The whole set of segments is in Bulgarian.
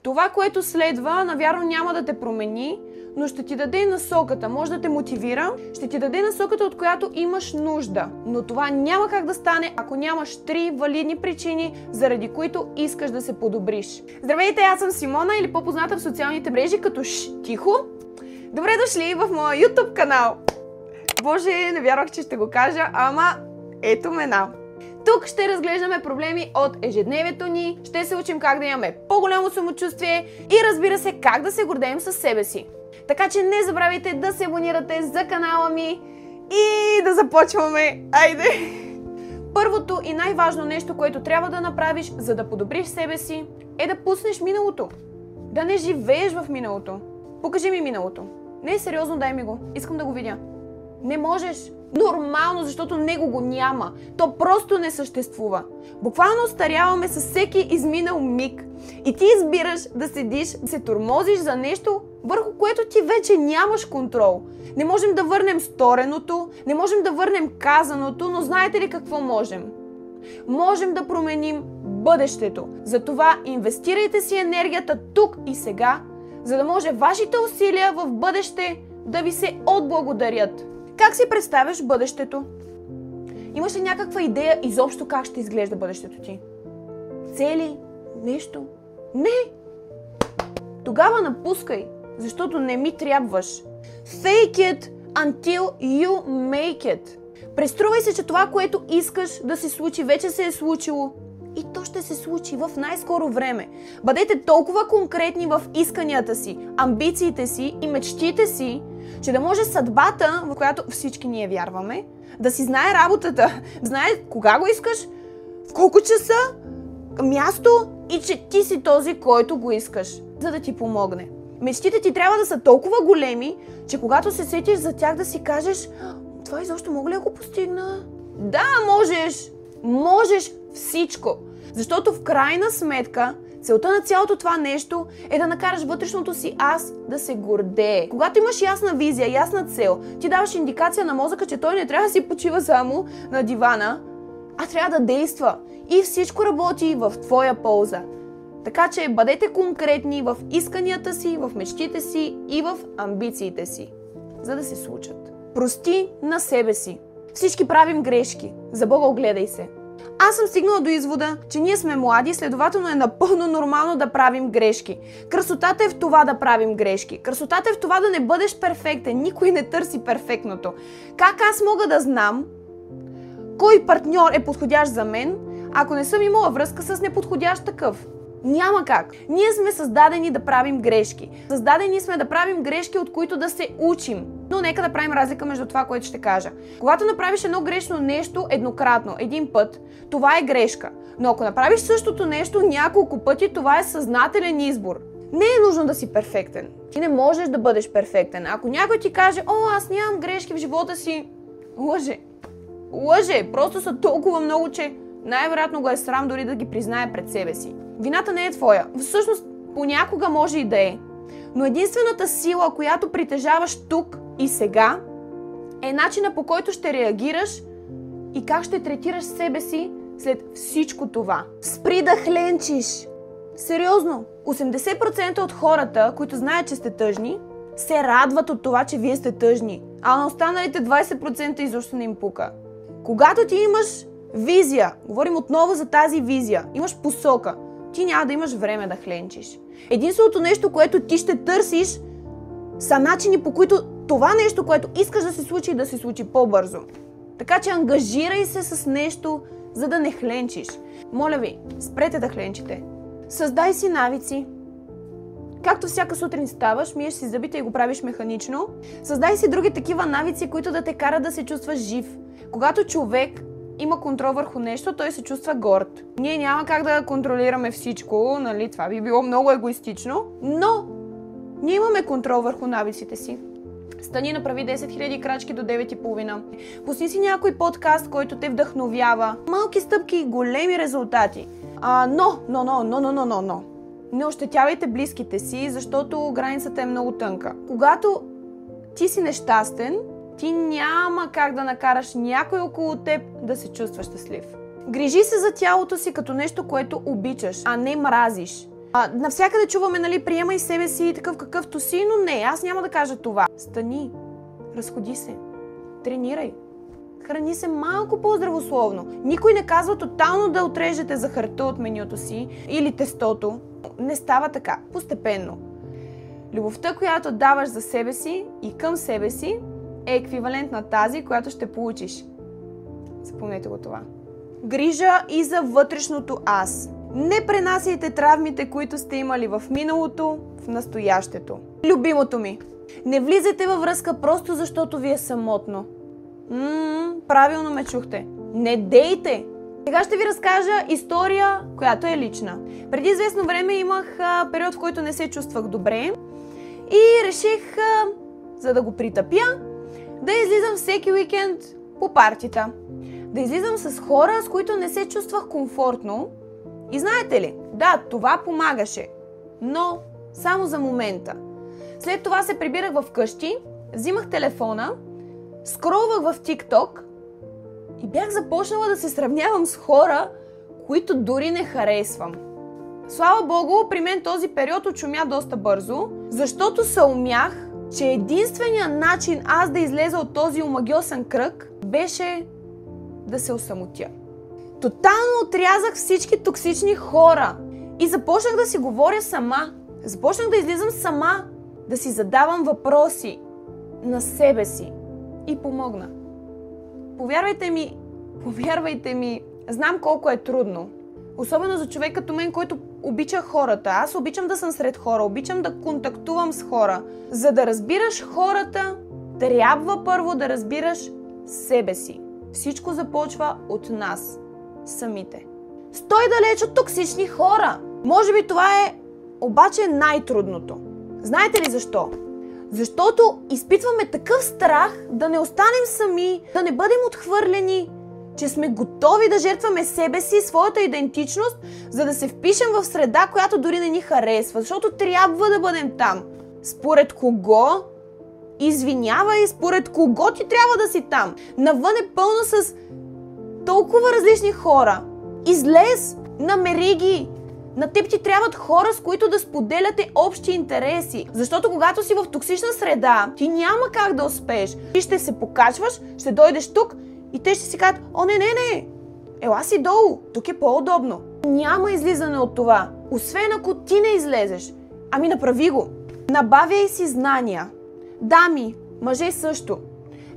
Това, което следва, навярно няма да те промени, но ще ти даде насоката, може да те мотивира, ще ти даде насоката, от която имаш нужда. Но това няма как да стане, ако нямаш 3 валидни причини, заради които искаш да се подобриш. Здравейте, аз съм Симона, или по-позната в социалните мрежи като Тихо. Добре дошли в моя YouTube канал. Боже, не вярвах, че ще го кажа, ама ето мена. Тук ще разглеждаме проблеми от ежедневието ни, ще се учим как да имаме по-голямо самочувствие и разбира се как да се гордеем със себе си. Така че не забравяйте да се абонирате за канала ми и да започваме! Айде! Първото и най-важно нещо, което трябва да направиш, за да подобриш себе си, е да пуснеш миналото. Да не живееш в миналото. Покажи ми миналото. Не, сериозно, дай ми го. Искам да го видя. Не можеш. Нормално, защото него го няма. То просто не съществува. Буквално остаряваме със всеки изминал миг. И ти избираш да седиш, да се тормозиш за нещо, върху което ти вече нямаш контрол. Не можем да върнем стореното, не можем да върнем казаното, но знаете ли какво можем? Можем да променим бъдещето. Затова инвестирайте си енергията тук и сега, за да може вашите усилия в бъдеще да ви се отблагодарят. Как си представяш бъдещето? Имаш ли някаква идея изобщо как ще изглежда бъдещето ти? Цели? Нещо? Не! Тогава напускай, защото не ми трябваш. Fake it until you make it. Преструвай се, че това, което искаш да се случи, вече се е случило. И то ще се случи в най-скоро време. Бъдете толкова конкретни в исканията си, амбициите си и мечтите си, че да може съдбата, в която всички ние вярваме, да си знае работата, да знае кога го искаш, в колко часа, място и че ти си този, който го искаш, за да ти помогне. Мечтите ти трябва да са толкова големи, че когато се сетиш за тях да си кажеш: това изобщо мога ли да го постигна? Да, можеш! Можеш всичко! Защото в крайна сметка целта на цялото това нещо е да накараш вътрешното си аз да се гордее. Когато имаш ясна визия, ясна цел, ти даваш индикация на мозъка, че той не трябва да си почива само на дивана, а трябва да действа. И всичко работи в твоя полза. Така че бъдете конкретни в исканията си, в мечтите си и в амбициите си, за да се случат. Прости на себе си. Всички правим грешки. За Бога, огледай се. Аз съм стигнала до извода, че ние сме млади, следователно е напълно нормално да правим грешки. Красотата е в това да правим грешки. Красотата е в това да не бъдеш перфектен. Никой не търси перфектното. Как аз мога да знам кой партньор е подходящ за мен, ако не съм имала връзка с неподходящ такъв? Няма как. Ние сме създадени да правим грешки. Създадени сме да правим грешки, от които да се учим. Но нека да правим разлика между това, което ще кажа. Когато направиш едно грешно нещо еднократно, един път, това е грешка. Но ако направиш същото нещо няколко пъти, това е съзнателен избор. Не е нужно да си перфектен. Ти не можеш да бъдеш перфектен. Ако някой ти каже: о, аз нямам грешки в живота си, лъже. Лъже. Просто са толкова много, че най-вероятно го е срам дори да ги признае пред себе си. Вината не е твоя. Всъщност, понякога може и да е. Но единствената сила, която притежаваш тук и сега, е начина, по който ще реагираш и как ще третираш себе си след всичко това. Спри да хленчиш! Сериозно! 80% от хората, които знаят, че сте тъжни, се радват от това, че вие сте тъжни, а на останалите 20% изобщо не им пука. Когато ти имаш визия, говорим отново за тази визия, имаш посока, ти няма да имаш време да хленчиш. Единственото нещо, което ти ще търсиш, са начини, по които това нещо, което искаш да се случи по-бързо. Така че ангажирай се с нещо, за да не хленчиш. Моля ви, спрете да хленчите. Създай си навици. Както всяка сутрин ставаш, миеш си зъбите и го правиш механично, създай си други такива навици, които да те карат да се чувстваш жив. Когато човек има контрол върху нещо, той се чувства горд. Ние няма как да контролираме всичко, нали? Това би било много егоистично, но ние имаме контрол върху навиците си. Стани, направи 10 000 крачки до 9:30. Пусни си някой подкаст, който те вдъхновява. Малки стъпки и големи резултати. Но. Не ощетявайте близките си, защото границата е много тънка. Когато ти си нещастен, ти няма как да накараш някой около теб да се чувства щастлив. Грижи се за тялото си като нещо, което обичаш, а не мразиш. Навсякъде чуваме, нали, приемай себе си такъв какъвто си, но не, аз няма да кажа това. Стани, разходи се, тренирай, храни се малко по-здравословно. Никой не казва тотално да отрежете захарта от менюто си или тестото. Не става така, постепенно. Любовта, която даваш за себе си и към себе си, е еквивалент на тази, която ще получиш. Запомнете го това. Грижа и за вътрешното аз. Не пренасяйте травмите, които сте имали в миналото, в настоящето. Любимото ми. Не влизайте във връзка просто защото ви е самотно. Правилно ме чухте. Не дейте! Сега ще ви разкажа история, която е лична. Преди известно време имах период, в който не се чувствах добре и реших, за да го притъпя, да излизам всеки уикенд по партита. Да излизам с хора, с които не се чувствах комфортно. И знаете ли, да, това помагаше, но само за момента. След това се прибирах в къщи, взимах телефона, скролвах в TikTok и бях започнала да се сравнявам с хора, които дори не харесвам. Слава Богу, при мен този период очумя доста бързо, защото съумях, че единственият начин аз да излеза от този омагьосан кръг беше да се осамотя. Тотално отрязах всички токсични хора и започнах да си говоря сама. Започнах да излизам сама, да си задавам въпроси на себе си и помогна. Повярвайте ми, знам колко е трудно. Особено за човек като мен, който обича хората. Аз обичам да съм сред хора, обичам да контактувам с хора. За да разбираш хората, трябва първо да разбираш себе си. Всичко започва от нас самите. Стой далеч от токсични хора! Може би това е обаче най-трудното. Знаете ли защо? Защото изпитваме такъв страх да не останем сами, да не бъдем отхвърлени, че сме готови да жертваме себе си, своята идентичност, за да се впишем в среда, която дори не ни харесва. Защото трябва да бъдем там. Според кого? Извинявай, според кого ти трябва да си там? Навън е пълно с толкова различни хора. Излез, намери ги. На теб ти трябват хора, с които да споделяте общи интереси. Защото когато си в токсична среда, ти няма как да успееш. Ти ще се покачваш, ще дойдеш тук и те ще си кажат: о, не, ела си долу, тук е по-удобно. Няма излизане от това, освен ако ти не излезеш. Ами направи го. Набавяй си знания. Дами, мъже също.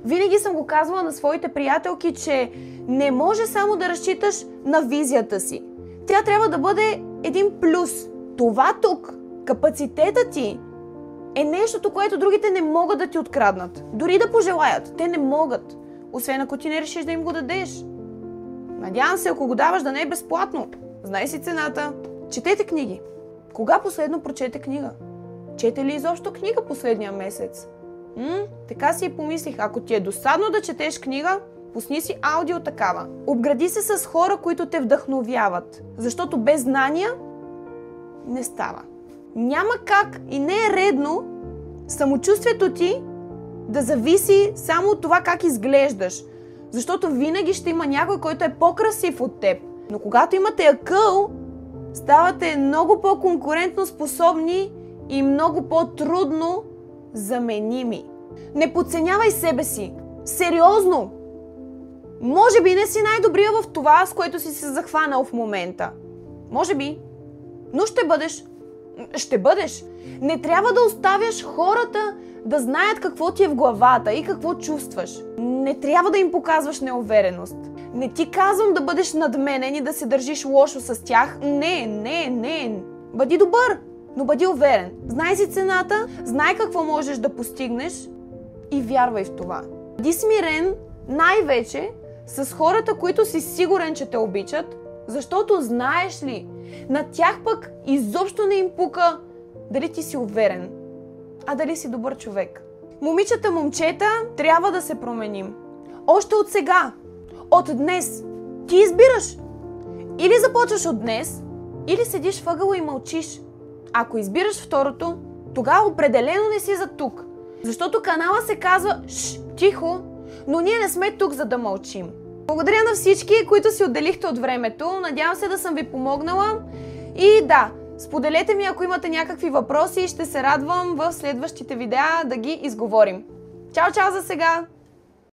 Винаги съм го казвала на своите приятелки, че не може само да разчиташ на визията си. Тя трябва да бъде един плюс. Това тук, капацитета ти, е нещото, което другите не могат да ти откраднат. Дори да пожелаят, те не могат. Освен ако ти не решиш да им го дадеш. Надявам се, ако го даваш, да не е безплатно. Знай си цената. Четете книги. Кога последно прочете книга? Чете ли изобщо книга последния месец? Така си и помислих. Ако ти е досадно да четеш книга, пусни си аудио такава. Обгради се с хора, които те вдъхновяват. Защото без знания не става. Няма как и не е редно самочувствието ти да зависи само от това как изглеждаш. Защото винаги ще има някой, който е по-красив от теб. Но когато имате акъл, ставате много по-конкурентно способни и много по-трудно заменими. Не подценявай себе си. Сериозно! Може би не си най-добрия в това, с което си се захванал в момента. Може би. Но ще бъдеш. Ще бъдеш. Не трябва да оставяш хората да знаят какво ти е в главата и какво чувстваш. Не трябва да им показваш неувереност. Не ти казвам да бъдеш надменен и да се държиш лошо с тях. Не. Бъди добър, но бъди уверен. Знай си цената, знай какво можеш да постигнеш и вярвай в това. Бъди смирен най-вече с хората, които си сигурен, че те обичат, защото знаеш ли, на тях пък изобщо не им пука дали ти си уверен, а дали си добър човек. Момичета, момчета, трябва да се променим. Още от сега, от днес. Ти избираш. Или започваш от днес, или седиш въгъла и мълчиш. Ако избираш второто, тогава определено не си за тук. Защото канала се казва тихо, но ние не сме тук, за да мълчим. Благодаря на всички, които си отделихте от времето. Надявам се да съм ви помогнала. И да, Споделете ми, ако имате някакви въпроси и ще се радвам в следващите видеа да ги изговорим. Чао, чао за сега!